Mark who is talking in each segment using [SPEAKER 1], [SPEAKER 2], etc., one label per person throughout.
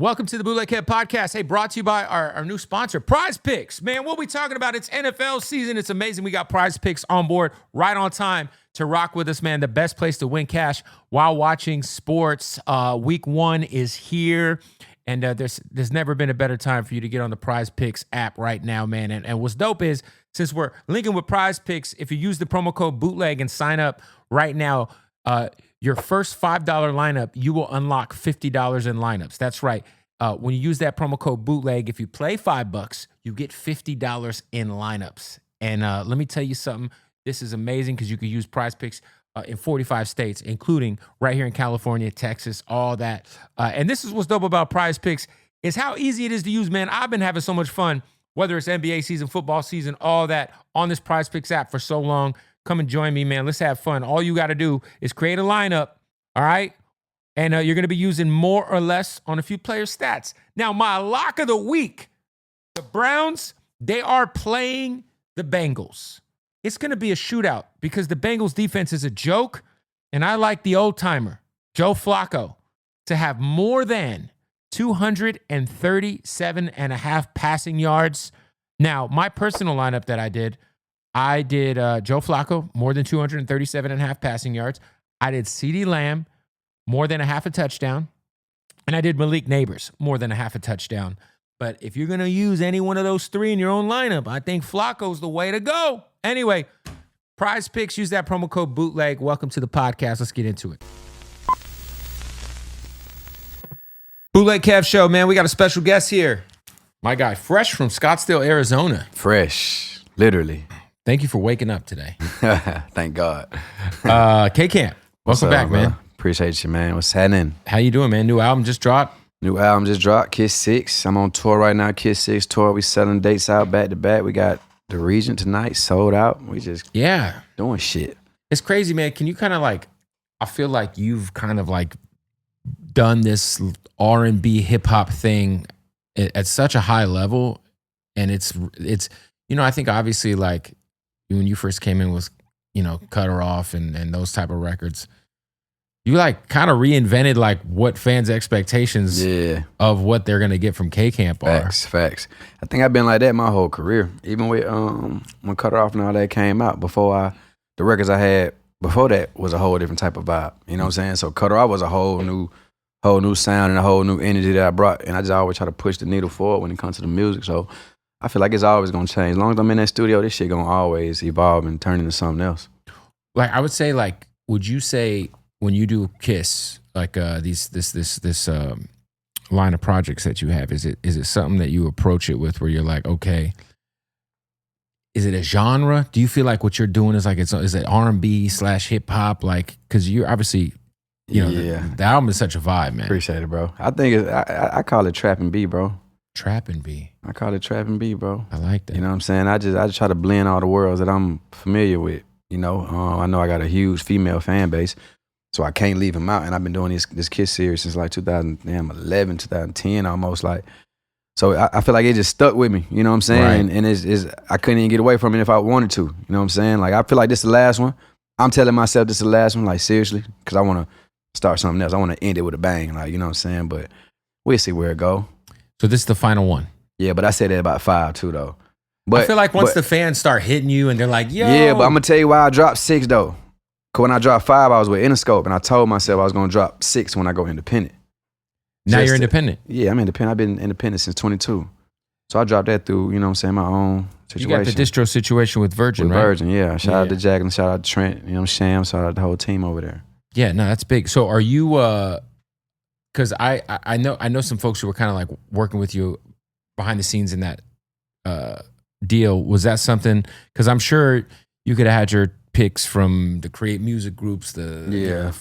[SPEAKER 1] Welcome to the Bootleg Podcast. Hey, brought to you by our new sponsor, Prize Picks. Man, what we talking about? It's NFL season. It's amazing. We got Prize Picks on board right on time to rock with us, man. The best place to win cash while watching sports. Week 1 is here, and there's never been a better time for you to get on the Prize Picks app right now, man. And what's dope is, since we're linking with Prize Picks, if you use the promo code Bootleg and sign up right now, your first $5 lineup, you will unlock $50 in lineups. That's right. When you use that promo code Bootleg, if you play $5, you get $50 in lineups. And let me tell you something. This is amazing because you can use Prize Picks in 45 states, including right here in California, Texas, all that. And this is what's dope about Prize Picks is how easy it is to use, man. I've been having so much fun, whether it's NBA season, football season, all that on this Prize Picks app for so long. Come and join me, man. Let's have fun. All you got to do is create a lineup, all right? And you're going to be using more or less on a few players' stats. Now, my lock of the week, the Browns, they are playing the Bengals. It's going to be a shootout because the Bengals defense is a joke, and I like the old-timer, Joe Flacco, to have more than 237.5 passing yards. Now, my personal lineup that I did Joe Flacco, more than 237.5 passing yards. I did CeeDee Lamb, more than a half a touchdown. And I did Malik Neighbors, more than a half a touchdown. But if you're going to use any one of those three in your own lineup, I think Flacco's the way to go. Anyway, Prize Picks, use that promo code Bootleg. Welcome to the podcast. Let's get into it. Bootleg Kev Show, man. We got a special guest here. My guy, fresh from Scottsdale, Arizona.
[SPEAKER 2] Fresh, literally.
[SPEAKER 1] Thank you for waking up today.
[SPEAKER 2] Thank God.
[SPEAKER 1] K-Camp, welcome back, man.
[SPEAKER 2] Appreciate you, man. What's happening?
[SPEAKER 1] How you doing, man? New album just dropped?
[SPEAKER 2] New album just dropped, Kiss 6. I'm on tour right now, Kiss 6 tour. We selling dates out back to back. We got the Regent tonight, sold out. We just doing shit.
[SPEAKER 1] It's crazy, man. Can you kind of like, I feel like you've kind of like done this R&B hip hop thing at such a high level. And it's I think obviously like, when you first came in was, Cut Her Off and those type of records, you like kind of reinvented like what fans' expectations of what they're going to get from K-Camp are.
[SPEAKER 2] Facts. I think I've been like that my whole career. Even with when Cut Her Off and all that came out, the records I had before that was a whole different type of vibe. You know what I'm saying? So Cut Her Off was a whole new sound and a whole new energy that I brought. And I just always try to push the needle forward when it comes to the music. So I feel like it's always going to change. As long as I'm in that studio, this shit going to always evolve and turn into something else.
[SPEAKER 1] Like, I would say, like, would you say when you do Kiss, like this line of projects that you have, is it something that you approach it with where you're like, okay, is it a genre? Do you feel like what you're doing is like, is it R&B / hip hop? Like, because you're obviously, the album is such a vibe, man.
[SPEAKER 2] Appreciate it, bro. I think I call it trap and B, bro.
[SPEAKER 1] Trap and B.
[SPEAKER 2] I call it trap and B, bro.
[SPEAKER 1] I like that.
[SPEAKER 2] You know what I'm saying? I just try to blend all the worlds that I'm familiar with. I know I got a huge female fan base, so I can't leave them out. And I've been doing this Kiss series since like 2011, 2010 almost. Like, so I feel like it just stuck with me. You know what I'm saying?
[SPEAKER 1] Right.
[SPEAKER 2] And it's I couldn't even get away from it if I wanted to. You know what I'm saying? Like, I feel like this is the last one. I'm telling myself this is the last one, like seriously, because I want to start something else. I want to end it with a bang, like, you know what I'm saying? But we'll see where it go.
[SPEAKER 1] So this is the final one.
[SPEAKER 2] Yeah, but I said that about 5 too, though. But
[SPEAKER 1] I feel like once the fans start hitting you and they're like, yo.
[SPEAKER 2] Yeah, but I'm going to tell you why I dropped 6, though. Because when I dropped 5, I was with Interscope, and I told myself I was going to drop 6 when I go independent.
[SPEAKER 1] Now you're independent?
[SPEAKER 2] Yeah, I'm independent. I've been independent since 22. So I dropped that through, my own situation.
[SPEAKER 1] You got the distro situation with Virgin, right?
[SPEAKER 2] Virgin, yeah. Shout out to Jacqueline, shout out to Trent, Sham, shout out the whole team over there.
[SPEAKER 1] Yeah, no, that's big. So are you, because I know some folks who were kind of like working with you behind the scenes in that deal. Was that something, because I'm sure you could have had your picks from the Create Music groups, the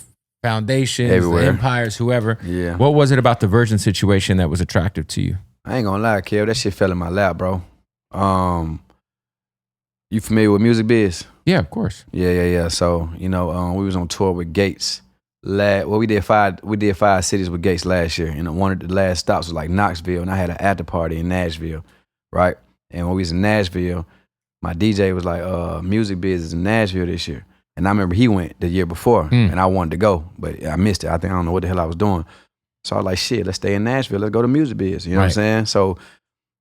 [SPEAKER 1] foundations,
[SPEAKER 2] everywhere.
[SPEAKER 1] The empires, whoever.
[SPEAKER 2] Yeah.
[SPEAKER 1] What was it about the Virgin situation that was attractive to you?
[SPEAKER 2] I ain't gonna lie, Kev, that shit fell in my lap, bro. You familiar with Music Biz?
[SPEAKER 1] Yeah, of course.
[SPEAKER 2] Yeah. So, we was on tour with Gates. We did five cities with Gates last year, and one of the last stops was like Knoxville, and I had an after party in Nashville, right? And when we was in Nashville, my DJ was like, Music Biz is in Nashville this year. And I remember he went the year before, and I wanted to go, but I missed it. I don't know what the hell I was doing. So I was like, shit, let's stay in Nashville. Let's go to music biz. You know what I'm saying? So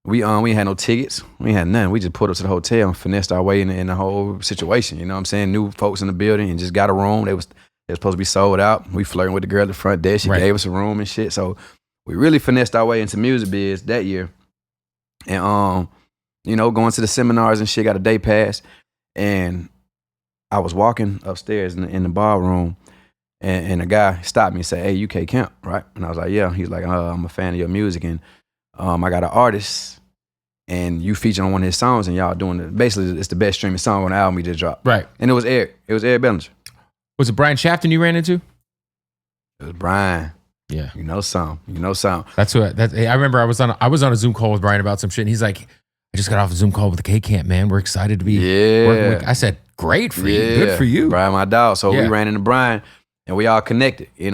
[SPEAKER 2] we had no tickets. We had nothing. We just pulled up to the hotel and finessed our way in the whole situation. You know what I'm saying? New folks in the building and just got a room. They was supposed to be sold out. We flirting with the girl at the front desk. She gave us a room and shit. So we really finessed our way into music biz that year. And you know, going to the seminars and shit, got a day pass. And I was walking upstairs in the ballroom, and a guy stopped me and said, "Hey, you K Camp, right?" And I was like, "Yeah." He's like, "I'm a fan of your music, and I got an artist, and you featured on one of his songs, and y'all doing it. Basically, it's the best streaming song on the album we just dropped."
[SPEAKER 1] Right.
[SPEAKER 2] And it was Eric. It was Eric Bellinger.
[SPEAKER 1] Was it Brian Shafton you ran into?
[SPEAKER 2] It was Brian.
[SPEAKER 1] Yeah.
[SPEAKER 2] You know something. You know something.
[SPEAKER 1] That's what. I remember I was on a Zoom call with Brian about some shit, and he's like, "I just got off a Zoom call with the K Camp, man. We're excited to be working with." I said, "Great for you. Good for you."
[SPEAKER 2] Brian, my dog. So we ran into Brian, and we all connected. And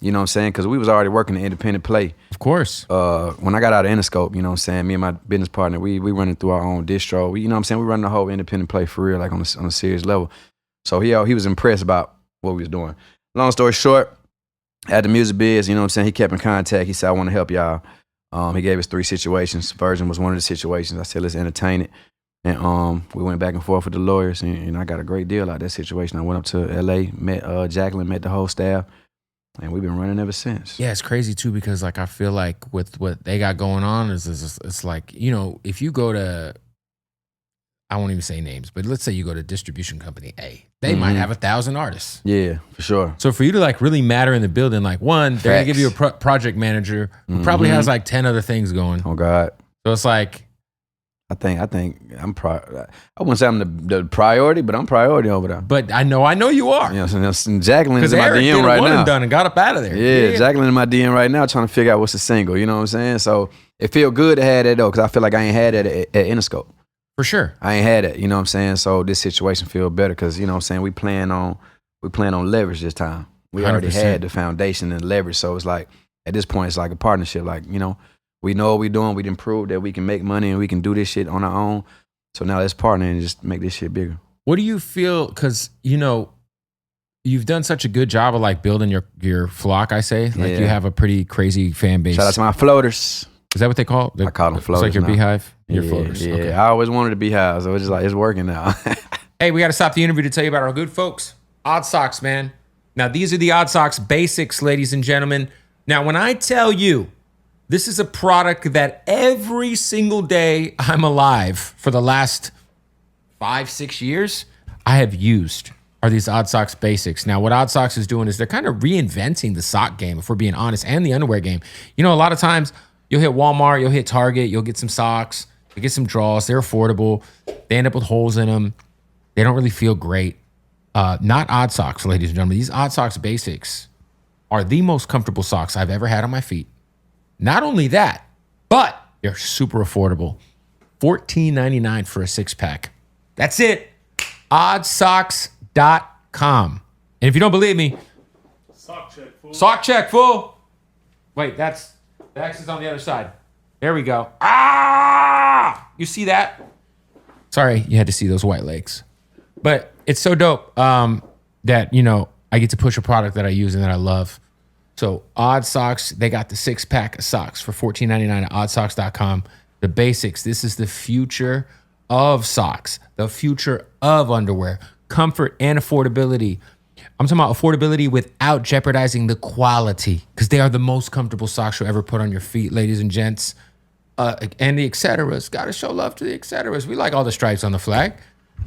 [SPEAKER 2] you know what I'm saying? Because we was already working the independent play.
[SPEAKER 1] Of course.
[SPEAKER 2] When I got out of Interscope, you know what I'm saying? Me and my business partner, we running through our own distro. We, you know what I'm saying? We running the whole independent play for real, like on a serious level. So he was impressed about what we was doing. Long story short, at the music biz, you know what I'm saying? He kept in contact. He said, "I want to help y'all." He gave us 3 situations. Virgin was one of the situations. I said, "Let's entertain it." And we went back and forth with the lawyers, and I got a great deal out of that situation. I went up to LA, met Jacqueline, met the whole staff, and we've been running ever since.
[SPEAKER 1] Yeah, it's crazy too, because like I feel like with what they got going on is it's like, you know, if you go to, I won't even say names, but let's say you go to distribution company A, they might have 1,000 artists.
[SPEAKER 2] Yeah, for sure.
[SPEAKER 1] So for you to like really matter in the building, like one, they're gonna give you a project manager who probably has like 10 other things going.
[SPEAKER 2] Oh God.
[SPEAKER 1] So it's like,
[SPEAKER 2] I think I wouldn't say I'm the priority, but I'm priority over there.
[SPEAKER 1] but I know you are.
[SPEAKER 2] You know, so Jacqueline's in my
[SPEAKER 1] Eric
[SPEAKER 2] DM
[SPEAKER 1] did
[SPEAKER 2] right
[SPEAKER 1] one
[SPEAKER 2] now.
[SPEAKER 1] and done and got up out of there.
[SPEAKER 2] Yeah, Jacqueline in my DM right now trying to figure out what's the single. You know what I'm saying? So it feel good to have that though, because I feel like I ain't had that at Interscope.
[SPEAKER 1] For sure.
[SPEAKER 2] I ain't had it. You know what I'm saying? So this situation feel better because, you know what I'm saying, we plan on leverage this time. We already
[SPEAKER 1] 100%.
[SPEAKER 2] had the foundation and leverage. So it's like, at this point, it's like a partnership. Like, you know, we know what we're doing. We done proved that we can make money and we can do this shit on our own. So now let's partner and just make this shit bigger.
[SPEAKER 1] What do you feel? Because, you know, you've done such a good job of like building your flock, I say. Like you have a pretty crazy fan base.
[SPEAKER 2] Shout out to my floaters.
[SPEAKER 1] Is that what they call it?
[SPEAKER 2] I call them floaters.
[SPEAKER 1] It's like your
[SPEAKER 2] now.
[SPEAKER 1] beehive? Your
[SPEAKER 2] Yeah,
[SPEAKER 1] floaters.
[SPEAKER 2] yeah.
[SPEAKER 1] Okay.
[SPEAKER 2] I always wanted a beehive, so it's just like, it's working now.
[SPEAKER 1] Hey, we got to stop the interview to tell you about our good folks, Odd Socks, man. Now, these are the Odd Socks basics, ladies and gentlemen. Now, when I tell you this is a product that every single day I'm alive for the last 5-6 years, I have used are these Odd Socks basics. Now, what Odd Socks is doing is they're kind of reinventing the sock game, if we're being honest, and the underwear game. You know, a lot of times you'll hit Walmart, you'll hit Target, you'll get some socks, you'll get some draws. They're affordable. They end up with holes in them. They don't really feel great. Not Odd Socks, ladies and gentlemen. These Odd Socks basics are the most comfortable socks I've ever had on my feet. Not only that, but they're super affordable. $14.99 for a 6-pack. That's it. Oddsocks.com. And if you don't believe me,
[SPEAKER 3] Sock check, fool.
[SPEAKER 1] sock check, fool. Wait, the X is on the other side. There we go. Ah! You see that? Sorry, you had to see those white legs. But it's so dope that, you know, I get to push a product that I use and that I love. So Odd Socks, they got the 6-pack of socks for $14.99 at oddsocks.com. The basics. This is the future of socks, the future of underwear, comfort and affordability. I'm talking about affordability without jeopardizing the quality, because they are the most comfortable socks you'll ever put on your feet, ladies and gents. And the et ceteras. Got to show love to the et ceteras. We like all the stripes on the flag.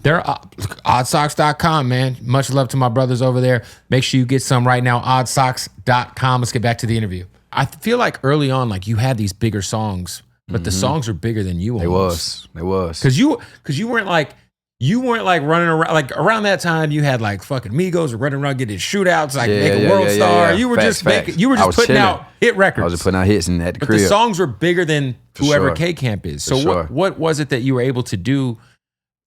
[SPEAKER 1] They're oddsocks.com, man. Much love to my brothers over there. Make sure you get some right now, oddsocks.com. Let's get back to the interview. I feel like early on, like you had these bigger songs, but the songs were bigger than you almost.
[SPEAKER 2] They was.
[SPEAKER 1] Because you weren't like running around, like around that time you had like fucking Migos or running around getting shootouts, like make a world star. You were just putting out hit records.
[SPEAKER 2] I was just putting out hits in that
[SPEAKER 1] but
[SPEAKER 2] crib.
[SPEAKER 1] the songs were bigger than whoever
[SPEAKER 2] sure.
[SPEAKER 1] K Camp is.
[SPEAKER 2] For
[SPEAKER 1] So
[SPEAKER 2] sure.
[SPEAKER 1] what was it that you were able to do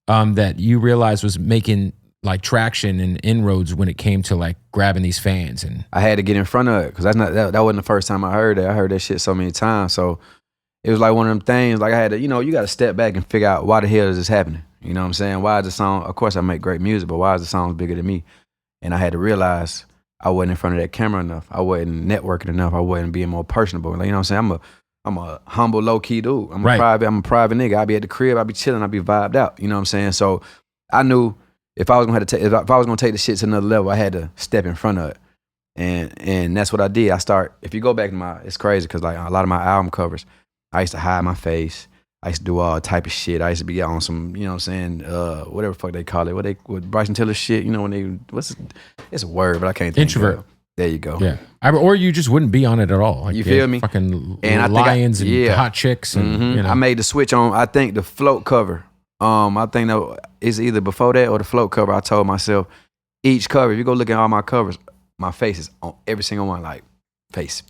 [SPEAKER 1] that you realized was making like traction and inroads when it came to like grabbing these fans? And
[SPEAKER 2] I had to get in front of it because that wasn't the first time I heard it. I heard that shit so many times. So it was like one of them things. Like I had to, you know, you got to step back and figure out why the hell is this happening. You know what I'm saying? Why is the song? Of course, I make great music, but why is the song bigger than me? And I had to realize I wasn't in front of that camera enough. I wasn't networking enough. I wasn't being more personable. Like, you know what I'm saying? I'm a humble, low key dude. I'm a private nigga. I be at the crib. I be chilling. I be vibed out. You know what I'm saying? So I knew if I was gonna take the shit to another level, I had to step in front of it. And that's what I did. If you go back to it's crazy because like a lot of my album covers, I used to hide my face. I used to do all type of shit. I used to be on some, you know what I'm saying, whatever the fuck they call it. What Bryson Tiller shit, you know, it's a word, but I can't think
[SPEAKER 1] Introvert.
[SPEAKER 2] of it. There you go.
[SPEAKER 1] Yeah. Or you just wouldn't be on it at all. Like,
[SPEAKER 2] you feel me?
[SPEAKER 1] Fucking
[SPEAKER 2] and
[SPEAKER 1] lions and hot chicks. And, you know.
[SPEAKER 2] I made the switch on, I think, the float cover. I think that it's either before that or the float cover. I told myself, each cover, if you go look at all my covers, my face is on every single one, like face.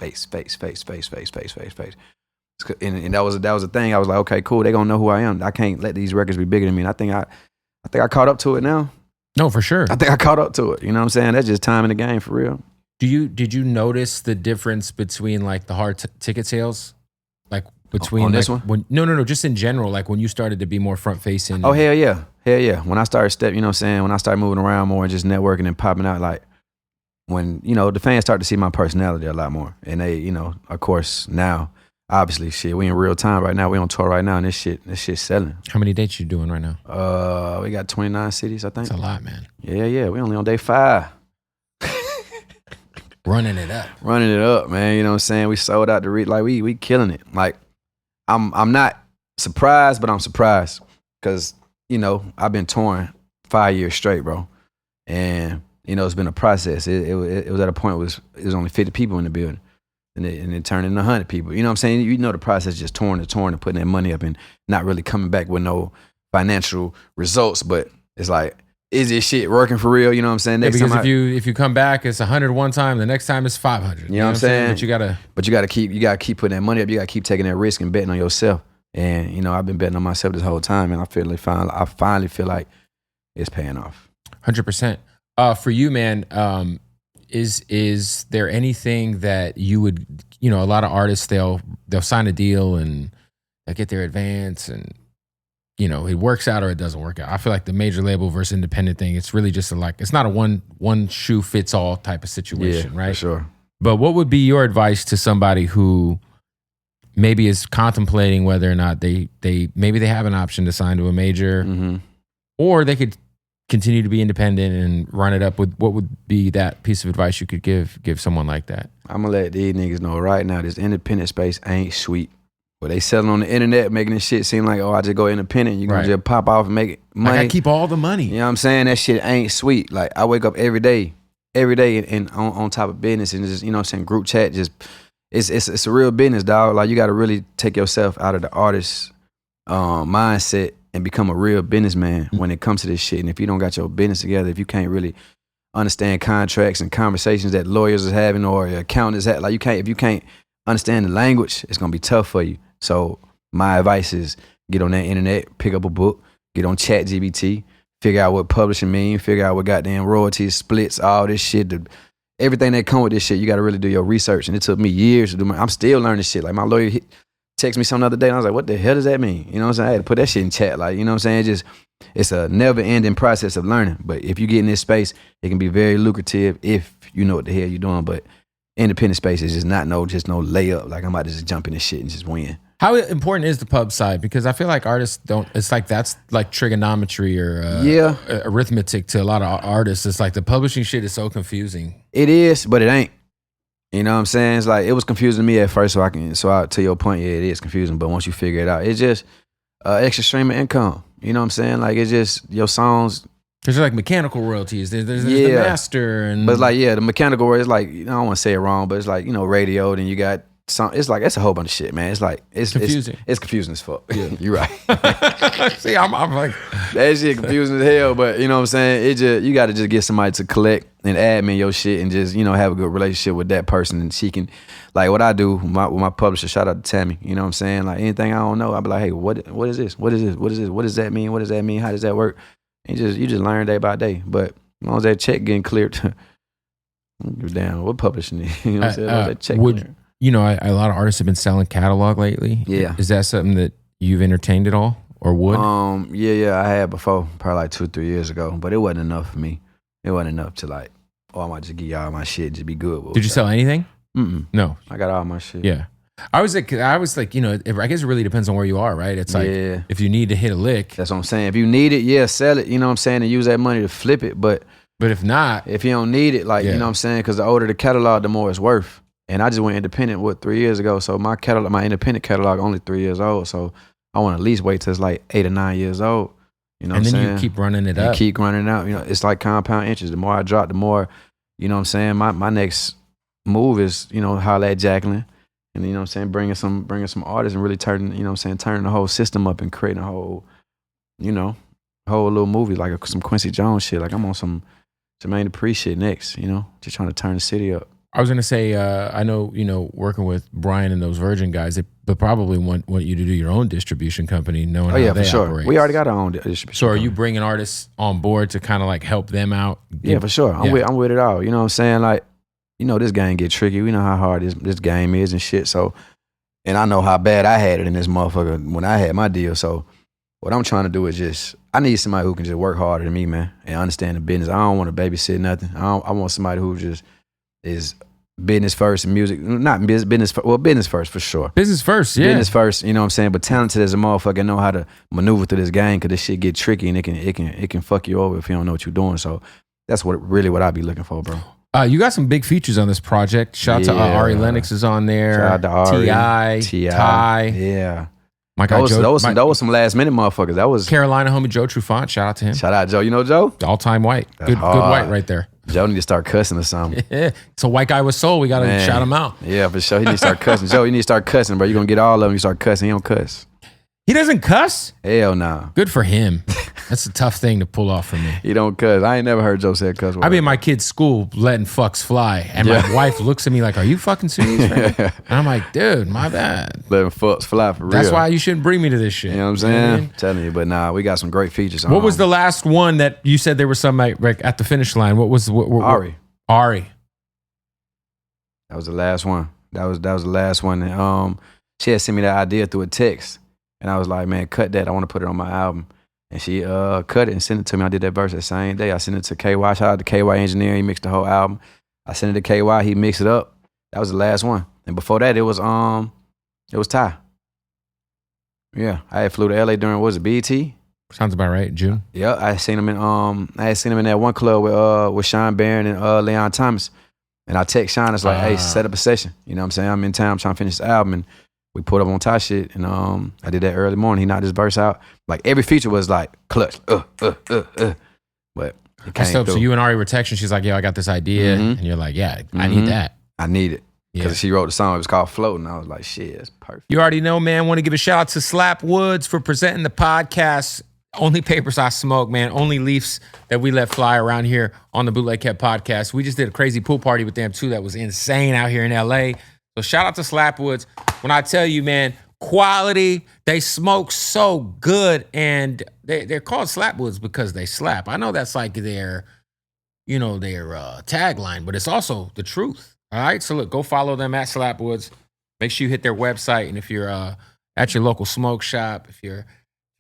[SPEAKER 2] And that was a thing. I was like, okay, cool. They gonna know who I am. I can't let these records be bigger than me. And I think I caught up to it now.
[SPEAKER 1] No, for sure.
[SPEAKER 2] I think I caught up to it. You know what I'm saying? That's just time in the game for real.
[SPEAKER 1] Did you notice the difference between like the hard ticket sales, like between
[SPEAKER 2] on this
[SPEAKER 1] like,
[SPEAKER 2] one?
[SPEAKER 1] No, just in general, like when you started to be more front facing?
[SPEAKER 2] Oh hell yeah. When I started you know what I'm saying? When I started moving around more and just networking and popping out, like when you know the fans start to see my personality a lot more, and they, you know, of course now. Obviously, shit, we in real time right now. We on tour right now, and this shit's selling.
[SPEAKER 1] How many dates you doing right now?
[SPEAKER 2] We got 29 cities, I think.
[SPEAKER 1] That's a lot, man.
[SPEAKER 2] Yeah. We only on day 5.
[SPEAKER 1] Running it up,
[SPEAKER 2] man. You know what I'm saying? We sold out the like we killing it. Like I'm not surprised, but I'm surprised because you know I've been touring 5 years straight, bro, and you know it's been a process. It was at a point where it was only 50 people in the building. And it turned into 100 people. You know what I'm saying? You know the process, just touring and putting that money up and not really coming back with no financial results. But it's like, is this shit working for real? You know what I'm saying?
[SPEAKER 1] Next because if you come back, it's 100 one time. The next time it's 500.
[SPEAKER 2] You know what I'm saying?
[SPEAKER 1] But you gotta
[SPEAKER 2] keep putting that money up. You gotta keep taking that risk and betting on yourself. And you know I've been betting on myself this whole time, and I finally feel like it's paying off.
[SPEAKER 1] 100%. For you, man. Is there anything that you would, you know, a lot of artists, they'll sign a deal and they get their advance and, you know, it works out or it doesn't work out. I feel like the major label versus independent thing, it's really just it's not a one shoe fits all type of situation, right?
[SPEAKER 2] For sure.
[SPEAKER 1] But what would be your advice to somebody who maybe is contemplating whether or not they maybe they have an option to sign to a major or they could continue to be independent and run it up with what would be that piece of advice you could give someone like that?
[SPEAKER 2] I'm gonna let these niggas know right now, this independent space ain't sweet. But they selling on the internet, making this shit seem like, oh, I just go independent. You gonna just pop off and make money.
[SPEAKER 1] I gotta keep all the money.
[SPEAKER 2] You know what I'm saying? That shit ain't sweet. Like I wake up every day and on top of business and just, you know what I'm saying, group chat, just it's a real business, dog. Like you gotta really take yourself out of the artist mindset and become a real businessman when it comes to this shit. And if you don't got your business together, if you can't really understand contracts and conversations that lawyers are having or accountants have, like if you can't understand the language, it's gonna be tough for you. So my advice is get on that internet, pick up a book, get on ChatGPT, figure out what publishing means, figure out what goddamn royalties, splits, all this shit. Everything that come with this shit, you gotta really do your research. And it took me years to do I'm still learning shit. Like my lawyer text me some other day and I was like, what the hell does that mean? You know what I'm saying? I had to put that shit in chat. Like, you know what I'm saying? It's a never ending process of learning. But if you get in this space, it can be very lucrative if you know what the hell you're doing. But independent space is just no layup. Like I'm about to just jump in this shit and just win.
[SPEAKER 1] How important is the pub side? Because I feel like artists don't, it's like that's like trigonometry or arithmetic to a lot of artists. It's like the publishing shit is so confusing.
[SPEAKER 2] It is, but it ain't. You know what I'm saying? It's like, it was confusing to me at first, so to your point, yeah, it is confusing, but once you figure it out, it's just extra stream of income. You know what I'm saying? Like, it's just your songs.
[SPEAKER 1] There's like mechanical royalties. There's the master.
[SPEAKER 2] But it's like, the mechanical royalties, like, I don't want to say it wrong, but it's like, radio, then you got it's like, it's a whole bunch of shit, man. It's like, it's confusing. It's confusing as fuck. Yeah. You're right.
[SPEAKER 1] See, I'm like,
[SPEAKER 2] that shit confusing as hell, but you know what I'm saying? You got to just get somebody to collect and admin your shit and just, have a good relationship with that person. And she can, like what I do with my publisher, shout out to Tammy, you know what I'm saying? Like anything I don't know, I'll be like, hey, what is this? What is this? What is this? What does that mean? What does that mean? How does that work? And you just learn day by day. But as long as that check getting cleared, down, what publishing it? You know what I'm saying? That check cleared.
[SPEAKER 1] A lot of artists have been selling catalog lately.
[SPEAKER 2] Yeah.
[SPEAKER 1] Is that something that you've entertained at all or would?
[SPEAKER 2] Yeah, I had before, probably like 2-3 years ago, but it wasn't enough for me. It wasn't enough to like or I might just give y'all my shit, just be good with it.
[SPEAKER 1] Did you sell anything? No.
[SPEAKER 2] I got all my shit.
[SPEAKER 1] Yeah. I was like, I guess it really depends on where you are, right? It's like, if you need to hit a lick.
[SPEAKER 2] That's what I'm saying. If you need it, yeah, sell it, you know what I'm saying, and use that money to flip it. But
[SPEAKER 1] if not,
[SPEAKER 2] if you don't need it, like, you know what I'm saying, because the older the catalog, the more it's worth. And I just went independent, 3 years ago. So my independent catalog only 3 years old. So I want to at least wait till it's like 8 or 9 years old. You know what I'm saying? And then
[SPEAKER 1] you keep running it up.
[SPEAKER 2] Keep running out. You know, it's like compound interest. The more I drop, the more, you know what I'm saying, my next move is, you know, holla at Jacqueline. And you know what I'm saying, bringing some artists and really turning, you know what I'm saying, turning the whole system up and creating a whole, you know, whole little movie, like some Quincy Jones shit. Like I'm on some Jermaine Dupri shit next, you know, just trying to turn the city up.
[SPEAKER 1] I was gonna say, I know, you know, working with Brian and those Virgin guys, they probably want you to do your own distribution company, knowing how they
[SPEAKER 2] for sure.
[SPEAKER 1] operate.
[SPEAKER 2] We already got our own distribution.
[SPEAKER 1] So are you bringing artists on board to kind of like help them out?
[SPEAKER 2] Yeah, for sure. I'm with it all. You know what I'm saying? Like, you know, this game get tricky. We know how hard this game is and shit. So, and I know how bad I had it in this motherfucker when I had my deal. So what I'm trying to do is I need somebody who can just work harder than me, man, and understand the business. I don't want to babysit nothing. I want somebody who just is business first and music, not business first for sure.
[SPEAKER 1] Business first, yeah.
[SPEAKER 2] Business first, you know what I'm saying? But talented as a motherfucker, know how to maneuver through this game because this shit get tricky and it can fuck you over if you don't know what you're doing. So that's what I be looking for, bro.
[SPEAKER 1] You got some big features on this project. Shout out to Ari Lennox is on there.
[SPEAKER 2] Shout out to Ari,
[SPEAKER 1] Ty.
[SPEAKER 2] Yeah.
[SPEAKER 1] My guy
[SPEAKER 2] those was some last minute motherfuckers. That was
[SPEAKER 1] Carolina homie Joe Trufant. Shout out to him.
[SPEAKER 2] Shout out Joe. You know Joe?
[SPEAKER 1] All time white. Good white right there.
[SPEAKER 2] Joe need to start cussing or something.
[SPEAKER 1] Yeah. It's a white guy with soul. We got to shout him out.
[SPEAKER 2] Yeah, for sure. He need to start cussing. Joe, you need to start cussing, bro. You're going to get all of them. You start cussing. He don't cuss.
[SPEAKER 1] He doesn't cuss?
[SPEAKER 2] Hell nah.
[SPEAKER 1] Good for him. That's a tough thing to pull off for me.
[SPEAKER 2] He don't cuss. I ain't never heard Joe say cuss word.
[SPEAKER 1] I be in my kid's school letting fucks fly. And my wife looks at me like, are you fucking serious? Right? And I'm like, dude, my bad.
[SPEAKER 2] Letting fucks fly for real.
[SPEAKER 1] That's why you shouldn't bring me to this shit.
[SPEAKER 2] You know what I'm saying? Telling you. But nah, we got some great features.
[SPEAKER 1] What was the last one that you said there was some like at the finish line? What was
[SPEAKER 2] Ari.
[SPEAKER 1] Ari.
[SPEAKER 2] That was the last one. That was the last one. And, she had sent me that idea through a text. And I was like, man, cut that. I want to put it on my album. And she cut it and sent it to me. I did that verse that same day. I sent it to KY. Shout out to KY Engineer. He mixed the whole album. I sent it to KY. He mixed it up. That was the last one. And before that, it was Ty. Yeah, I had flew to LA during, what was it, BET?
[SPEAKER 1] Sounds about right, June.
[SPEAKER 2] Yeah, I had seen him in that one club with Sean Barron and Leon Thomas. And I text Sean, it's like, hey, set up a session. You know what I'm saying? I'm in town, I'm trying to finish the album. And we pulled up on Ty shit, and I did that early morning. He knocked his verse out. Like every feature was like clutch, but it came through.
[SPEAKER 1] So you and Ari were texting. She's like, "Yo, I got this idea," and you're like, "Yeah, I need that.
[SPEAKER 2] I need it." Because she wrote the song. It was called Floating. I was like, "Shit, it's perfect."
[SPEAKER 1] You already know, man. Want to give a shout out to Slap Woods for presenting the podcast. Only papers I smoke, man. Only leafs that we let fly around here on the Bootleg Kept podcast. We just did a crazy pool party with them too. That was insane out here in LA. So shout out to Slap Woods. When I tell you, man, quality, they smoke so good, and they're called Slap Woods because they slap. I know that's like their tagline, but it's also the truth. All right, so look, go follow them at Slap Woods. Make sure you hit their website, and if you're at your local smoke shop, if you're at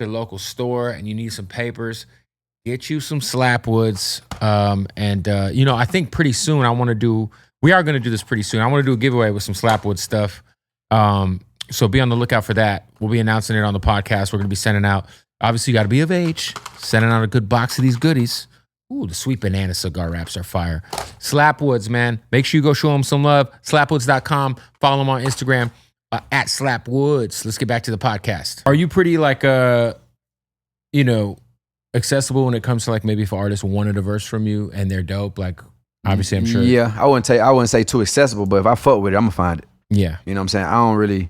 [SPEAKER 1] your local store and you need some papers, get you some Slap Woods. I think pretty soon we are going to do this pretty soon. I want to do a giveaway with some Slapwood stuff. So be on the lookout for that. We'll be announcing it on the podcast. We're going to be sending out, obviously you got to be of age, sending out a good box of these goodies. Ooh, the sweet banana cigar wraps are fire. Slapwoods, man. Make sure you go show them some love. Slapwoods.com. Follow them on Instagram at Slapwoods. Let's get back to the podcast. Are you pretty accessible when it comes to like maybe if artists wanted a verse from you and they're dope? Like, obviously, I'm sure.
[SPEAKER 2] Yeah, I wouldn't say too accessible, but if I fuck with it, I'm gonna find it.
[SPEAKER 1] Yeah.
[SPEAKER 2] You know what I'm saying? I don't really,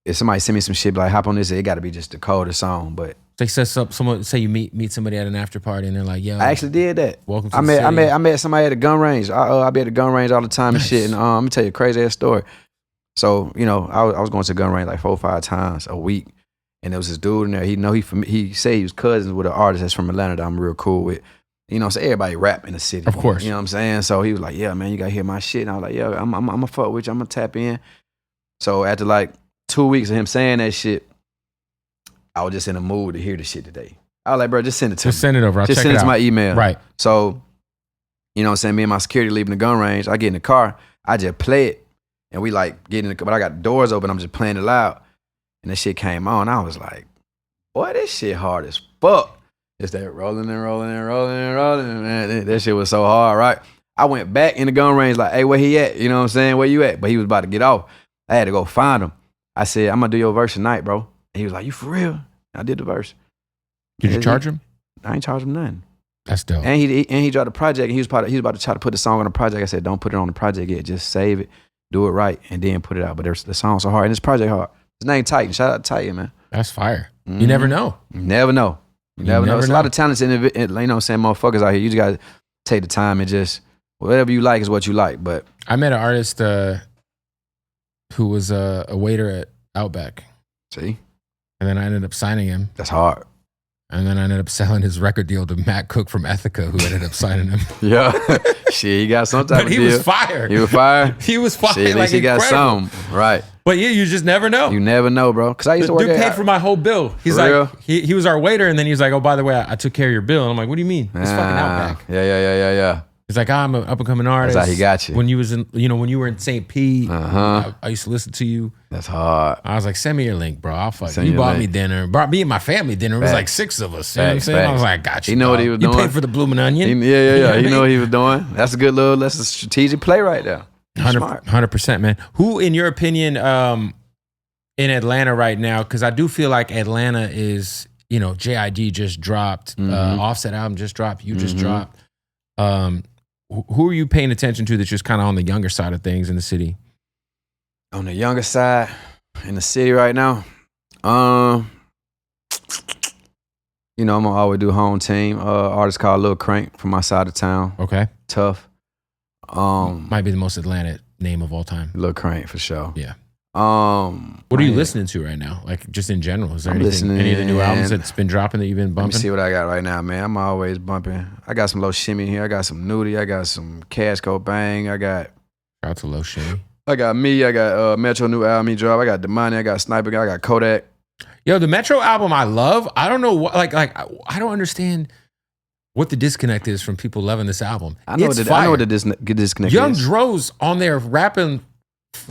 [SPEAKER 2] if somebody send me some shit like hop on this, it gotta be just the coldest song. But
[SPEAKER 1] they say you meet somebody at an after party and they're like, yo.
[SPEAKER 2] I actually did that.
[SPEAKER 1] Welcome to
[SPEAKER 2] I
[SPEAKER 1] the
[SPEAKER 2] met
[SPEAKER 1] city.
[SPEAKER 2] I met somebody at a gun range. I be at the gun range all the time and shit. And I'm gonna tell you a crazy ass story. So, I was going to the gun range like 4 or 5 times a week. And there was this dude in there. He said he was cousins with an artist that's from Atlanta that I'm real cool with. So everybody rap in the city.
[SPEAKER 1] Of course.
[SPEAKER 2] You know what I'm saying? So he was like, yeah, man, you got to hear my shit. And I was like, yo, I'm going to fuck with you. I'm going to tap in. So after like 2 weeks of him saying that shit, I was just in a mood to hear the shit today. I was like, bro, just send it to me.
[SPEAKER 1] Just send it over. I'll
[SPEAKER 2] just
[SPEAKER 1] check
[SPEAKER 2] send
[SPEAKER 1] it
[SPEAKER 2] it
[SPEAKER 1] out.
[SPEAKER 2] to my email.
[SPEAKER 1] Right.
[SPEAKER 2] So you know what I'm saying, me and my security leaving the gun range. I get in the car, I just play it, and we like get in the car, but I got the doors open, I'm just playing it loud. And that shit came on, I was like, boy, this shit hard as fuck. It's that rolling and rolling and rolling and rolling, man. That shit was so hard, right? I went back in the gun range like, hey, where he at? You know what I'm saying? Where you at? But he was about to get off. I had to go find him. I said, I'm gonna do your verse tonight, bro. And he was like, you for real? I did the verse.
[SPEAKER 1] Did you charge him?
[SPEAKER 2] I ain't charged him nothing.
[SPEAKER 1] That's dope.
[SPEAKER 2] And he dropped a project. And he was about to try to put the song on the project. I said, don't put it on the project yet. Just save it, do it right, and then put it out. But the song's so hard, and this project hard. His name Titan. Shout out to Titan, man.
[SPEAKER 1] That's fire. You never know.
[SPEAKER 2] You never know. You never know. There's a lot of talented, you know what I'm saying, motherfuckers out here. You just gotta take the time and just whatever you like is what you like. But
[SPEAKER 1] I met an artist who was a waiter at Outback.
[SPEAKER 2] See?
[SPEAKER 1] And then I ended up signing him.
[SPEAKER 2] That's hard.
[SPEAKER 1] And then I ended up selling his record deal to Matt Cook from Ethica, who ended up signing him.
[SPEAKER 2] Yeah. Shit, he got some type
[SPEAKER 1] But
[SPEAKER 2] of
[SPEAKER 1] he
[SPEAKER 2] deal.
[SPEAKER 1] was fire.
[SPEAKER 2] He was fire?
[SPEAKER 1] He was fire.
[SPEAKER 2] Shit, at least
[SPEAKER 1] like
[SPEAKER 2] he got
[SPEAKER 1] incredible.
[SPEAKER 2] some. Right.
[SPEAKER 1] But yeah, you just never know.
[SPEAKER 2] You never know, bro. Because I used to work
[SPEAKER 1] Dude
[SPEAKER 2] at...
[SPEAKER 1] paid for my whole bill. He's
[SPEAKER 2] For
[SPEAKER 1] like,
[SPEAKER 2] real?
[SPEAKER 1] he was our waiter, and then he's like, oh, by the way, I took care of your bill. And I'm like, what do you mean? It's fucking Outback.
[SPEAKER 2] Yeah.
[SPEAKER 1] He's like, I'm an up and coming artist.
[SPEAKER 2] That's how he got you.
[SPEAKER 1] When you was in, when you were in St. Pete, I used to listen to you.
[SPEAKER 2] That's hard.
[SPEAKER 1] I was like, send me your link, bro. I'll fuck.
[SPEAKER 2] Send
[SPEAKER 1] You
[SPEAKER 2] your
[SPEAKER 1] bought
[SPEAKER 2] link.
[SPEAKER 1] me dinner. Brought me and my family dinner. It was
[SPEAKER 2] Facts.
[SPEAKER 1] like 6 of us. You know what I'm
[SPEAKER 2] Facts,
[SPEAKER 1] saying? I was
[SPEAKER 2] facts.
[SPEAKER 1] like, got you.
[SPEAKER 2] He know what
[SPEAKER 1] dog.
[SPEAKER 2] he was
[SPEAKER 1] You
[SPEAKER 2] doing.
[SPEAKER 1] paid for the blooming onion.
[SPEAKER 2] Yeah. He
[SPEAKER 1] You
[SPEAKER 2] know what he was doing. That's a good little, that's a strategic play right there. Smart.
[SPEAKER 1] 100%, man. Who, in your opinion, in Atlanta right now, because I do feel like Atlanta is, JID just dropped, Offset album just dropped, you just dropped. Who are you paying attention to that's just kind of on the younger side of things in the city?
[SPEAKER 2] On the younger side, in the city right now, I'm gonna always do home team. Artist called Lil Crank from my side of town.
[SPEAKER 1] Okay.
[SPEAKER 2] Tough.
[SPEAKER 1] Might be the most Atlanta name of all time.
[SPEAKER 2] Lil Crank for sure.
[SPEAKER 1] Yeah.
[SPEAKER 2] What
[SPEAKER 1] are you listening to right now? Like just in general, is there any of the new albums that's been dropping that you've been bumping?
[SPEAKER 2] Let me see what I got right now, man. I'm always bumping. I got some Low Shimmy here. I got some Nudie. I got some Cash Cold Bang. I got
[SPEAKER 1] Shout out to Low Shimmy.
[SPEAKER 2] I got me. I got Metro new album he dropped. I got Demani. I got Sniper. I got Kodak.
[SPEAKER 1] Yo, the Metro album I love. I don't know what I don't understand what the disconnect is from people loving this album.
[SPEAKER 2] I know what the disconnect
[SPEAKER 1] Young
[SPEAKER 2] is.
[SPEAKER 1] Dro's on there rapping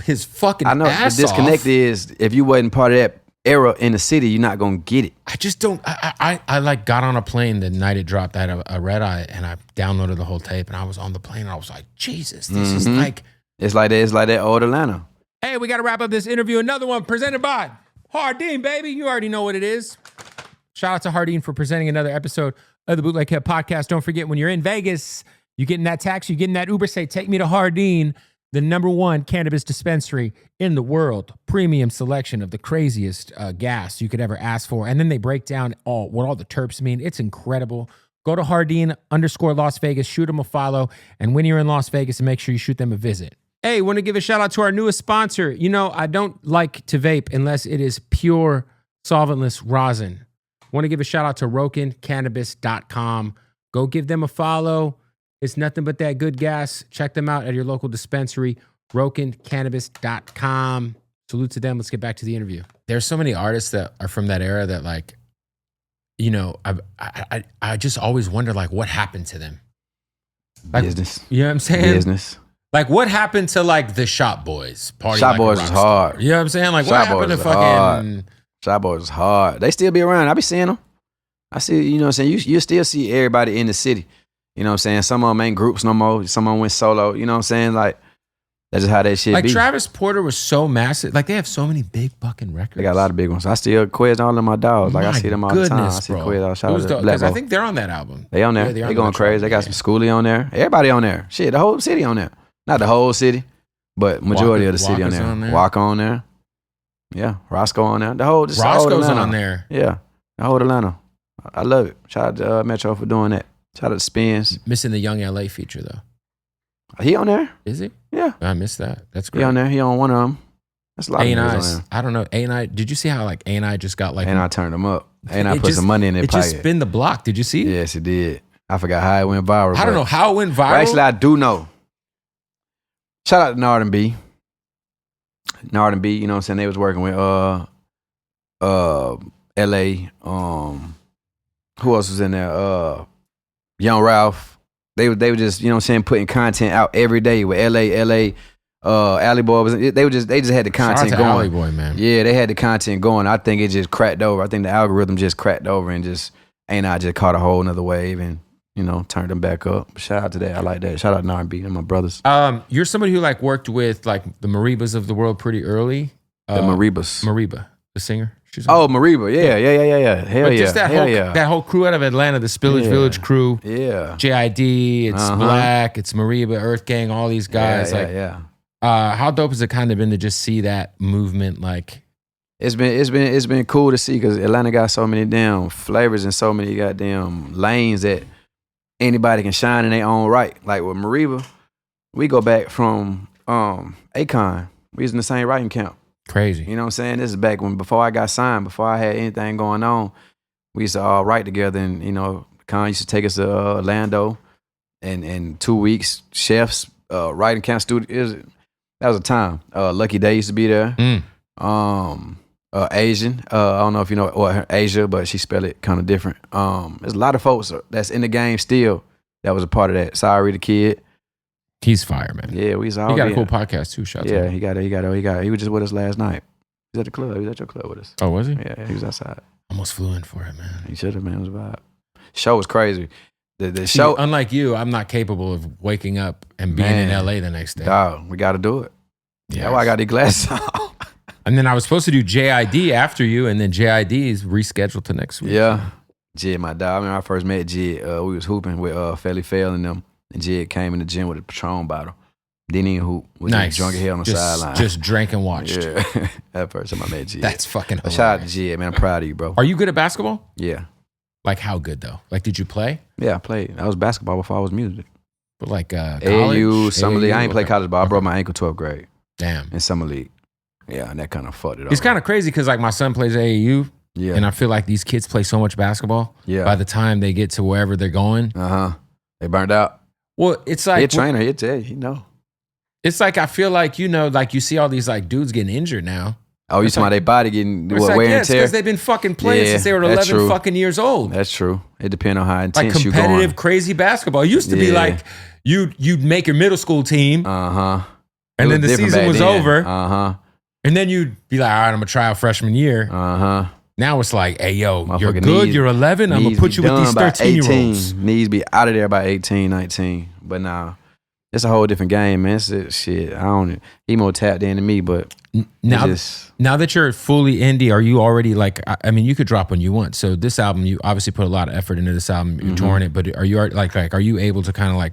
[SPEAKER 1] his fucking
[SPEAKER 2] I know
[SPEAKER 1] ass
[SPEAKER 2] the disconnect
[SPEAKER 1] off.
[SPEAKER 2] is if you wasn't part of that era in the city, you're not gonna get it.
[SPEAKER 1] I just don't. I like got on a plane the night it dropped. I had a red eye and I downloaded the whole tape and I was on the plane and I was like, Jesus, this is like.
[SPEAKER 2] It's like that. It's like that old Atlanta.
[SPEAKER 1] Hey, we got to wrap up this interview. Another one presented by Hardin, baby. You already know what it is. Shout out to Hardin for presenting another episode of the Bootleg Hip Podcast. Don't forget, when you're in Vegas, you getting that taxi, you getting that Uber, say, take me to Hardin, the #1 cannabis dispensary in the world. Premium selection of the craziest gas you could ever ask for. And then they break down what all the terps mean. It's incredible. Go to Hardin_Las Vegas, shoot them a follow. And when you're in Las Vegas, make sure you shoot them a visit. Hey, want to give a shout out to our newest sponsor. I don't like to vape unless it is pure solventless rosin. Want to give a shout out to RokinCannabis.com. Go give them a follow. It's nothing but that good gas. Check them out at your local dispensary, RokinCannabis.com. Salute to them. Let's get back to the interview. There's so many artists that are from that era that I just always wonder what happened to them.
[SPEAKER 2] Business.
[SPEAKER 1] You know what I'm saying?
[SPEAKER 2] Business.
[SPEAKER 1] What happened to the Shop Boys? Party
[SPEAKER 2] Shop
[SPEAKER 1] like a
[SPEAKER 2] Boys
[SPEAKER 1] rock
[SPEAKER 2] is
[SPEAKER 1] star?
[SPEAKER 2] hard.
[SPEAKER 1] You know what I'm saying? What
[SPEAKER 2] Shop
[SPEAKER 1] happened to
[SPEAKER 2] Boys is
[SPEAKER 1] fucking?
[SPEAKER 2] hard. Shop Boys is hard. They still be around. I be seeing them. I see, you know what I'm saying? You still see everybody in the city. You know what I'm saying? Some of them ain't groups no more. Some of them went solo. You know what I'm saying? That's just how that shit be.
[SPEAKER 1] Travis Porter was so massive. They have so many big fucking records.
[SPEAKER 2] They got a lot of big ones. I still quiz all of my dogs. I see them all the time. I see
[SPEAKER 1] bro.
[SPEAKER 2] quiz all. Shout out to Black
[SPEAKER 1] Because I
[SPEAKER 2] Bo.
[SPEAKER 1] think they're on that album.
[SPEAKER 2] They on there.
[SPEAKER 1] Yeah,
[SPEAKER 2] they
[SPEAKER 1] on
[SPEAKER 2] going
[SPEAKER 1] that
[SPEAKER 2] crazy.
[SPEAKER 1] album.
[SPEAKER 2] They got some Schoolie on there. Everybody on there. Shit, the whole city on there. Not the whole city, but majority of the city on there. Walker on there. Yeah, Roscoe on there. The whole
[SPEAKER 1] Roscoe's on there.
[SPEAKER 2] Yeah, the whole Atlanta. I love it. Shout out to Metro for doing that. Shout out to Spins.
[SPEAKER 1] Missing the Young LA feature though.
[SPEAKER 2] He on there?
[SPEAKER 1] Is he?
[SPEAKER 2] Yeah.
[SPEAKER 1] I missed that. That's great.
[SPEAKER 2] He on there. He on one of them. That's a lot of niggas on there.
[SPEAKER 1] I don't know. A&I, did you see how A&I just got
[SPEAKER 2] A&I turned him up. A&I put some money in their pocket.
[SPEAKER 1] It just spin the block. Did you see it?
[SPEAKER 2] Yes, it did. I forgot how it went viral.
[SPEAKER 1] I don't know how it went viral.
[SPEAKER 2] Actually, I do know. Shout out to Nard B. Nard B, you know what I'm saying? They was working with LA. Who else was in there? Young Ralph. They were just, you know what I'm saying, putting content out every day with LA, Alley Boy they just had the content going.
[SPEAKER 1] Alley Boy, man.
[SPEAKER 2] Yeah, they had the content going. I think it just cracked over. I think the algorithm just cracked over and just I just caught a whole nother wave and, you know, turned them back up. Shout out to that. I like that. Shout out to R&B and my brothers.
[SPEAKER 1] You're somebody who like worked with like the Maribas of the world pretty early.
[SPEAKER 2] The Maribas.
[SPEAKER 1] Mariba, the singer.
[SPEAKER 2] Mariba. Yeah. Hell
[SPEAKER 1] but
[SPEAKER 2] yeah.
[SPEAKER 1] just that whole crew out of Atlanta, the Spillage Village crew.
[SPEAKER 2] Yeah.
[SPEAKER 1] JID, it's Black, it's Mariba, Earth Gang, all these guys. How dope has it kind of been to just see that movement? Like,
[SPEAKER 2] it's been cool to see because Atlanta got so many damn flavors and so many goddamn lanes that anybody can shine in their own right. Like with Mariba, we go back from Akon. We was in the same writing camp.
[SPEAKER 1] Crazy.
[SPEAKER 2] You know what I'm saying? This is back before I got signed, before I had anything going on. We used to all write together, and you know, Con used to take us to Orlando, and 2 weeks, chefs, writing camp studio. That was a time. Lucky Day used to be there. Asian. I don't know if you know Asia, but she spelled it kind of different. There's a lot of folks that's in the game still that was a part of that. Sorry, the Kid.
[SPEAKER 1] He's fire, man.
[SPEAKER 2] Yeah, we all.
[SPEAKER 1] He got a cool podcast too. Shout out to him.
[SPEAKER 2] He was just with us last night. He was at the club. He was at your club with us.
[SPEAKER 1] Oh, was he?
[SPEAKER 2] Yeah, he was outside.
[SPEAKER 1] Almost flew in for it, man.
[SPEAKER 2] He should have, man. It was a vibe. Show was crazy. The show.
[SPEAKER 1] Unlike you, I'm not capable of waking up and being in LA the next day.
[SPEAKER 2] Dog, we got to do it. Yeah, that's why I got these glasses on.
[SPEAKER 1] And then I was supposed to do JID after you, and then JID is rescheduled to next week.
[SPEAKER 2] Yeah. Jid, my dog. I remember I first met Jid. We was hooping with Felly Fell and them. And Jid came in the gym with a Patron bottle. Didn't even hoop. Was
[SPEAKER 1] nice.
[SPEAKER 2] Drunk as hell on the sideline.
[SPEAKER 1] Just drank and watched.
[SPEAKER 2] Yeah. That first time I met Jid.
[SPEAKER 1] That's fucking hilarious.
[SPEAKER 2] Shout out to Jid, man. I'm proud of you, bro.
[SPEAKER 1] Are you good at basketball?
[SPEAKER 2] Yeah.
[SPEAKER 1] Like how good though? Like did you play?
[SPEAKER 2] Yeah, I played. I was basketball before I was music.
[SPEAKER 1] But like college?
[SPEAKER 2] AAU, summer league. I ain't play college ball. I broke
[SPEAKER 1] Okay.
[SPEAKER 2] my ankle 12th grade.
[SPEAKER 1] Damn.
[SPEAKER 2] In summer league. Yeah, and that kind of fucked it up.
[SPEAKER 1] It's kind of crazy because like my son plays AAU.
[SPEAKER 2] Yeah.
[SPEAKER 1] And I feel like these kids play so much basketball.
[SPEAKER 2] Yeah.
[SPEAKER 1] By the time they get to wherever they're going.
[SPEAKER 2] They burned out.
[SPEAKER 1] Well, it's like
[SPEAKER 2] He'd trainer, he'd tell you, know.
[SPEAKER 1] It's like I feel like, like you see all these like dudes getting injured now.
[SPEAKER 2] Oh, you talking about their body getting
[SPEAKER 1] It's like,
[SPEAKER 2] wear and
[SPEAKER 1] yes,
[SPEAKER 2] tear?
[SPEAKER 1] because they've been fucking playing since they were
[SPEAKER 2] that's
[SPEAKER 1] 11
[SPEAKER 2] true.
[SPEAKER 1] fucking years old.
[SPEAKER 2] That's true. It depends on how
[SPEAKER 1] Like
[SPEAKER 2] intense you going.
[SPEAKER 1] competitive, crazy basketball. It used to be like you'd make your middle school team.
[SPEAKER 2] And
[SPEAKER 1] And then the season was over.
[SPEAKER 2] Uh-huh.
[SPEAKER 1] And then you'd be like, all right, I'm going to try out freshman year.
[SPEAKER 2] Uh-huh.
[SPEAKER 1] Now it's like, hey, yo, you're
[SPEAKER 2] Motherfucker
[SPEAKER 1] good,
[SPEAKER 2] knees-
[SPEAKER 1] you're 11, I'm going to put you with these 13-year-olds.
[SPEAKER 2] Needs be out of there by 18, 19. But nah, it's a whole different game, man. It's shit. He more tapped in than me, but
[SPEAKER 1] Now that you're fully indie, are you already like, I mean, you could drop when you want. So this album, you obviously put a lot of effort into this album. You're touring it, but are you like, are you able to kind of like,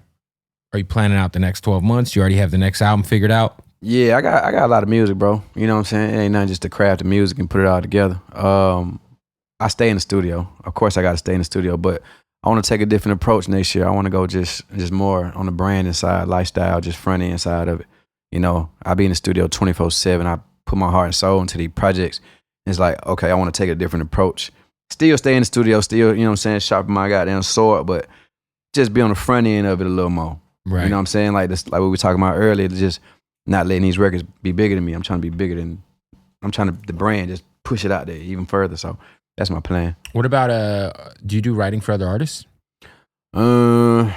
[SPEAKER 1] are you planning out the next 12 months? You already have the next album figured out?
[SPEAKER 2] yeah, I got a lot of music, bro. You know what I'm saying? It ain't nothing just to craft the music and put it all together. I stay in the studio. Of course, I got to stay in the studio, but I want to take a different approach next year. I want to go just more on the branding side, lifestyle, just front end side of it. You know, I be in the studio 24/7. I put my heart and soul into these projects. It's like, okay, I want to take a different approach. Still stay in the studio, still, you know what I'm saying, sharpen my goddamn sword, but just be on the front end of it a little more.
[SPEAKER 1] Right.
[SPEAKER 2] You know what I'm saying? Like this, like what we were talking about earlier, just not letting these records be bigger than me. I'm trying to be bigger than, the brand, just push it out there even further. So that's my plan.
[SPEAKER 1] What about, do you do writing for other artists?
[SPEAKER 2] Nah.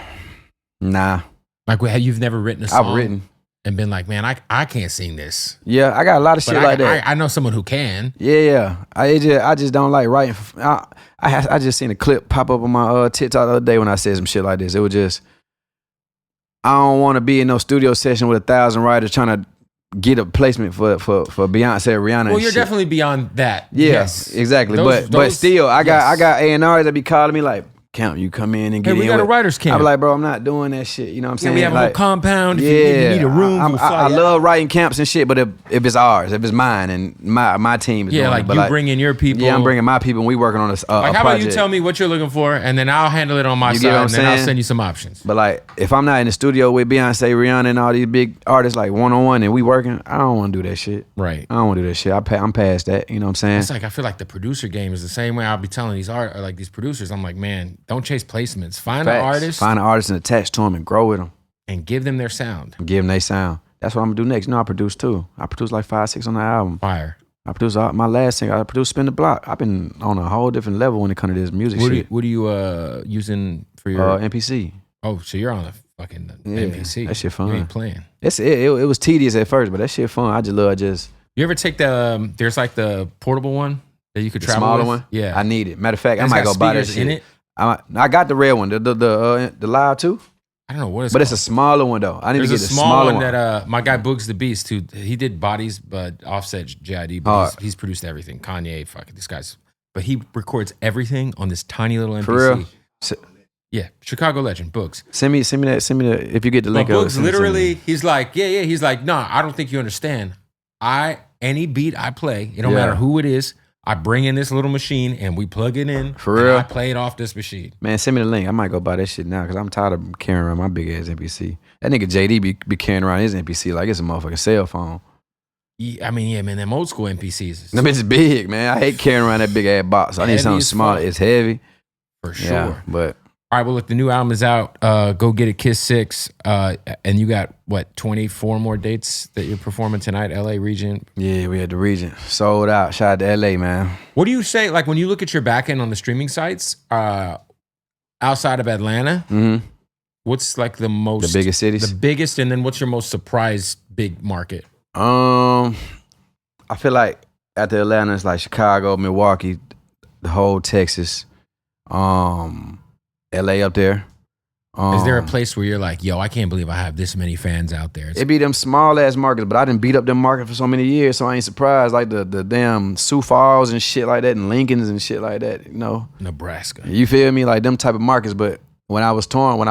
[SPEAKER 1] Like, you've never written a song?
[SPEAKER 2] I've written.
[SPEAKER 1] And been like, man, I can't sing this.
[SPEAKER 2] Yeah, I got a lot of shit like that.
[SPEAKER 1] I know someone who can.
[SPEAKER 2] Yeah. I just don't like writing. I just seen a clip pop up on my TikTok the other day when I said some shit like this. It was just, I don't want to be in no studio session with 1,000 writers trying to get a placement for Beyonce or Rihanna.
[SPEAKER 1] Well, you're definitely beyond that.
[SPEAKER 2] Yeah,
[SPEAKER 1] Yes.
[SPEAKER 2] exactly.
[SPEAKER 1] Those-
[SPEAKER 2] but still, I got
[SPEAKER 1] yes.
[SPEAKER 2] A&Rs that be calling me like, Count, you come in and get
[SPEAKER 1] Hey, we
[SPEAKER 2] in
[SPEAKER 1] got a
[SPEAKER 2] with-"
[SPEAKER 1] writer's camp.
[SPEAKER 2] I be like, bro, I'm not doing that shit. You know what I'm
[SPEAKER 1] Yeah,
[SPEAKER 2] saying?
[SPEAKER 1] we have a
[SPEAKER 2] like,
[SPEAKER 1] whole compound. If you need a room, we'll fly
[SPEAKER 2] I
[SPEAKER 1] out.
[SPEAKER 2] love writing camps and shit, but if it's ours, if it's mine and my team is doing
[SPEAKER 1] Yeah, like
[SPEAKER 2] it. But
[SPEAKER 1] you bring in your people.
[SPEAKER 2] Yeah, I'm bringing my people and we working on this
[SPEAKER 1] Like, how about you tell me what you're looking for, and then I'll handle it on my
[SPEAKER 2] You
[SPEAKER 1] side,
[SPEAKER 2] get what I'm
[SPEAKER 1] and then I'll
[SPEAKER 2] saying?
[SPEAKER 1] send you some options.
[SPEAKER 2] But like, if I'm not in the studio with Beyonce, Rihanna, and all these big artists like one-on-one and we working, I don't want to do that shit.
[SPEAKER 1] Right.
[SPEAKER 2] I don't want to do that shit. I'm past that. You know what I'm saying?
[SPEAKER 1] It's like I feel like the producer game is the same way. I'll be telling these producers, I'm like, man, don't chase placements. Find an
[SPEAKER 2] Facts.
[SPEAKER 1] artist
[SPEAKER 2] Find an artist and attach to them and grow with them.
[SPEAKER 1] and give them their sound.
[SPEAKER 2] And give them their sound. That's what I'm gonna do next. You know, I produce too. I produced like 5, 6 on the album.
[SPEAKER 1] Fire.
[SPEAKER 2] I produced my last single. I produced "Spin the Block." I've been on a whole different level when it comes to this music shit.
[SPEAKER 1] What are you using for your
[SPEAKER 2] MPC.
[SPEAKER 1] Oh, so you're on the fucking
[SPEAKER 2] Yeah,
[SPEAKER 1] NPC.
[SPEAKER 2] that shit
[SPEAKER 1] You
[SPEAKER 2] fun.
[SPEAKER 1] ain't playing.
[SPEAKER 2] It was tedious at first, but that shit fun. I just love
[SPEAKER 1] You ever take the there's like the portable one that you could
[SPEAKER 2] the
[SPEAKER 1] travel
[SPEAKER 2] smaller
[SPEAKER 1] with?
[SPEAKER 2] one.
[SPEAKER 1] Yeah.
[SPEAKER 2] I need it. Matter of fact, I
[SPEAKER 1] It's
[SPEAKER 2] might
[SPEAKER 1] got
[SPEAKER 2] go buy that
[SPEAKER 1] speakers
[SPEAKER 2] shit.
[SPEAKER 1] in it.
[SPEAKER 2] I got the red one, the live too,
[SPEAKER 1] I don't know what it's
[SPEAKER 2] but
[SPEAKER 1] called.
[SPEAKER 2] it's a smaller one though. I need
[SPEAKER 1] There's
[SPEAKER 2] to
[SPEAKER 1] a
[SPEAKER 2] get the
[SPEAKER 1] small
[SPEAKER 2] smaller
[SPEAKER 1] one
[SPEAKER 2] one.
[SPEAKER 1] that my guy Boogs the Beast, who he did bodies, but Offset JID, but
[SPEAKER 2] Hard.
[SPEAKER 1] he's produced everything. Kanye, fucking these guys. But he records everything on this tiny little NPC.
[SPEAKER 2] For real.
[SPEAKER 1] Yeah, Chicago legend, Boogs.
[SPEAKER 2] Send me that if you get the
[SPEAKER 1] But
[SPEAKER 2] link. of it,
[SPEAKER 1] Boogs
[SPEAKER 2] send it to me.
[SPEAKER 1] literally, he's like, yeah. He's like, nah, I don't think you understand. Any beat I play, it don't
[SPEAKER 2] Yeah.
[SPEAKER 1] matter who it is, I bring in this little machine and we plug it in.
[SPEAKER 2] For
[SPEAKER 1] and
[SPEAKER 2] real?
[SPEAKER 1] I play it off this machine.
[SPEAKER 2] Man, send me the link. I might go buy that shit now because I'm tired of carrying around my big ass NPC. That nigga JD be carrying around his NPC like it's a motherfucking cell phone.
[SPEAKER 1] Yeah, I mean, yeah, man, them old school NPCs.
[SPEAKER 2] That bitch is big, man. I hate carrying around that big ass box. I need
[SPEAKER 1] Heavy
[SPEAKER 2] something
[SPEAKER 1] as
[SPEAKER 2] smaller.
[SPEAKER 1] fuck.
[SPEAKER 2] It's heavy.
[SPEAKER 1] For sure.
[SPEAKER 2] Yeah, but
[SPEAKER 1] All right, well, look, the new album is out. Go get it, Kiss 6. And you got, what, 24 more dates that you're performing tonight, LA region?
[SPEAKER 2] yeah, we had the region sold out. Shout out to LA, man.
[SPEAKER 1] What do you say, like, when you look at your back end on the streaming sites, outside of Atlanta,
[SPEAKER 2] Mm-hmm.
[SPEAKER 1] what's, like, the most...
[SPEAKER 2] The biggest cities.
[SPEAKER 1] The biggest, and then what's your most surprised big market?
[SPEAKER 2] I feel like after Atlanta, it's like Chicago, Milwaukee, the whole Texas, LA up there.
[SPEAKER 1] Is there a place where you're like, yo, I can't believe I have this many fans out there?
[SPEAKER 2] It be them small ass markets, but I didn't beat up them markets for so many years, so I ain't surprised. Like the damn Sioux Falls and shit like that, and Lincolns and shit like that. You know,
[SPEAKER 1] Nebraska.
[SPEAKER 2] you feel me? Like them type of markets. But when I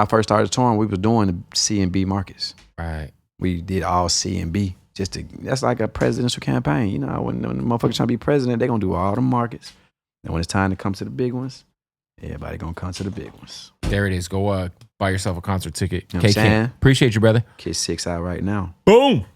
[SPEAKER 2] first started touring, we was doing the C and B markets.
[SPEAKER 1] Right.
[SPEAKER 2] We did all C and B. That's like a presidential campaign. You know, when the motherfuckers trying to be president, they gonna do all the markets. And when it's time to come to the big ones, everybody gonna come to the big ones.
[SPEAKER 1] There it is. Go buy yourself a concert ticket.
[SPEAKER 2] You know what I'm saying?
[SPEAKER 1] Appreciate you, brother.
[SPEAKER 2] Kiss 6 out right now.
[SPEAKER 1] Boom.